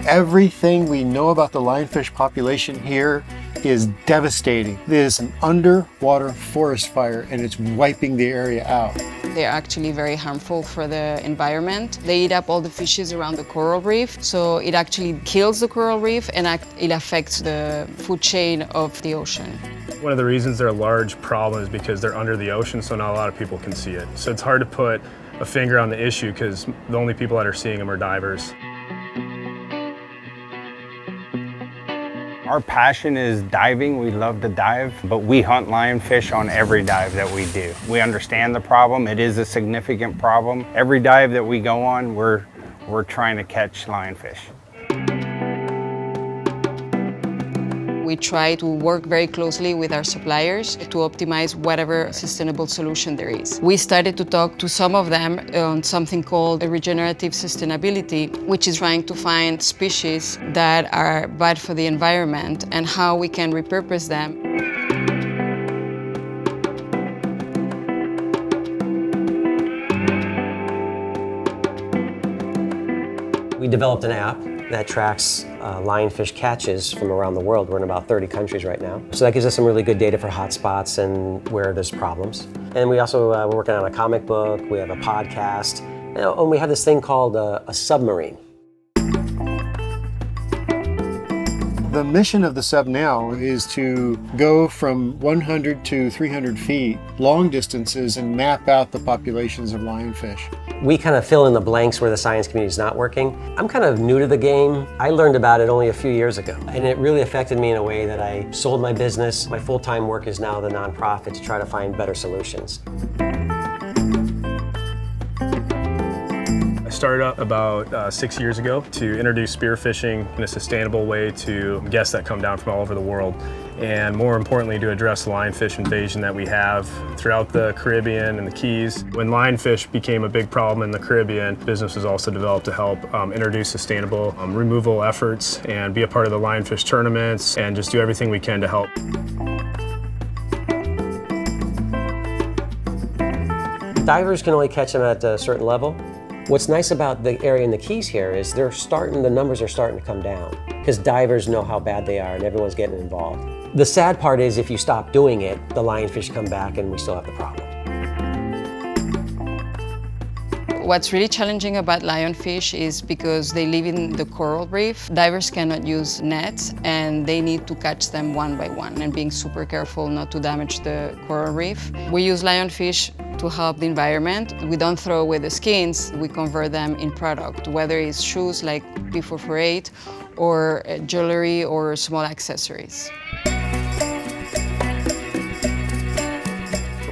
Everything we know about the lionfish population here is devastating. It is an underwater forest fire and it's wiping the area out. They're actually very harmful for the environment. They eat up all the fishes around the coral reef, so it actually kills the coral reef and it affects the food chain of the ocean. One of the reasons they're a large problem is because they're under the ocean, so not a lot of people can see it. So it's hard to put a finger on the issue because the only people that are seeing them are divers. Our passion is diving. We love to dive, but we hunt lionfish on every dive that we do. We understand the problem. It is a significant problem. Every dive that we go on, we're trying to catch lionfish. We try to work very closely with our suppliers to optimize whatever sustainable solution there is. We started to talk to some of them on something called regenerative sustainability, which is trying to find species that are bad for the environment and how we can repurpose them. We developed an app that tracks lionfish catches from around the world. We're in about 30 countries right now. So that gives us some really good data for hotspots and where there's problems. And we also, we're working on a comic book, we have a podcast, and we have this thing called a submarine. The mission of the sub now is to go from 100 to 300 feet, long distances, and map out the populations of lionfish. We kind of fill in the blanks where the science community is not working. I'm kind of new to the game. I learned about it only a few years ago, and it really affected me in a way that I sold my business. My full-time work is now the nonprofit to try to find better solutions. I started up about 6 years ago to introduce spearfishing in a sustainable way to guests that come down from all over the world, and more importantly to address the lionfish invasion that we have throughout the Caribbean and the Keys. When lionfish became a big problem in the Caribbean, business was also developed to help introduce sustainable removal efforts and be a part of the lionfish tournaments and just do everything we can to help. Divers can only catch them at a certain level. What's nice about the area in the Keys here is the numbers are starting to come down because divers know how bad they are and everyone's getting involved. The sad part is if you stop doing it, the lionfish come back and we still have the problem. What's really challenging about lionfish is because they live in the coral reef, divers cannot use nets and they need to catch them one by one and being super careful not to damage the coral reef. We use lionfish to help the environment. We don't throw away the skins, we convert them in product, whether it's shoes like P448 or jewelry or small accessories.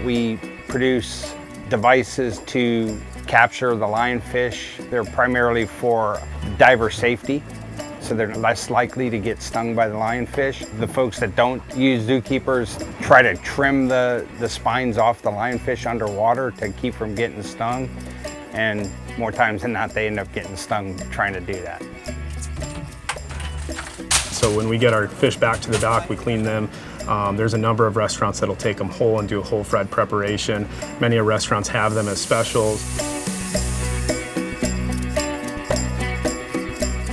We produce devices to capture the lionfish. They're primarily for diver safety, so they're less likely to get stung by the lionfish. The folks that don't use zookeepers try to trim the spines off the lionfish underwater to keep from getting stung, and more times than not they end up getting stung trying to do that. So when we get our fish back to the dock, we clean them. There's a number of restaurants that'll take them whole and do a whole fried preparation. Many restaurants have them as specials.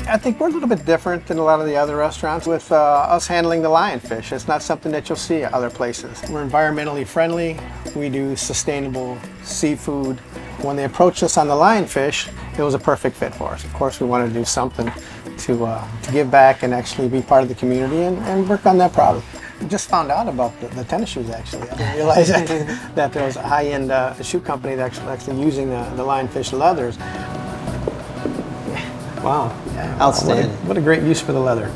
I think we're a little bit different than a lot of the other restaurants with us handling the lionfish. It's not something that you'll see at other places. We're environmentally friendly. We do sustainable seafood. When they approached us on the lionfish, it was a perfect fit for us. Of course, we wanted to do something to give back and actually be part of the community and work on that problem. We just found out about the tennis shoes, actually. I didn't realize that there was a high-end shoe company that's actually using the lionfish leathers. Wow, outstanding. What a great use for the leather.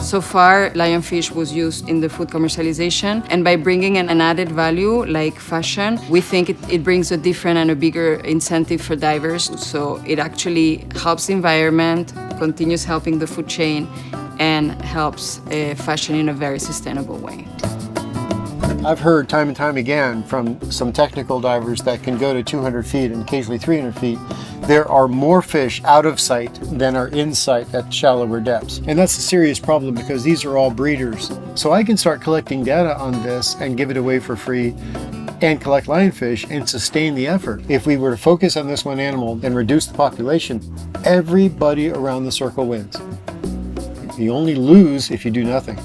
So far, lionfish was used in the food commercialization, and by bringing an added value like fashion, we think it brings a different and a bigger incentive for divers. So it actually helps the environment, continues helping the food chain, and helps fashion in a very sustainable way. I've heard time and time again from some technical divers that can go to 200 feet and occasionally 300 feet, there are more fish out of sight than are in sight at shallower depths. And that's a serious problem because these are all breeders. So I can start collecting data on this and give it away for free and collect lionfish and sustain the effort. If we were to focus on this one animal and reduce the population, everybody around the circle wins. You only lose if you do nothing.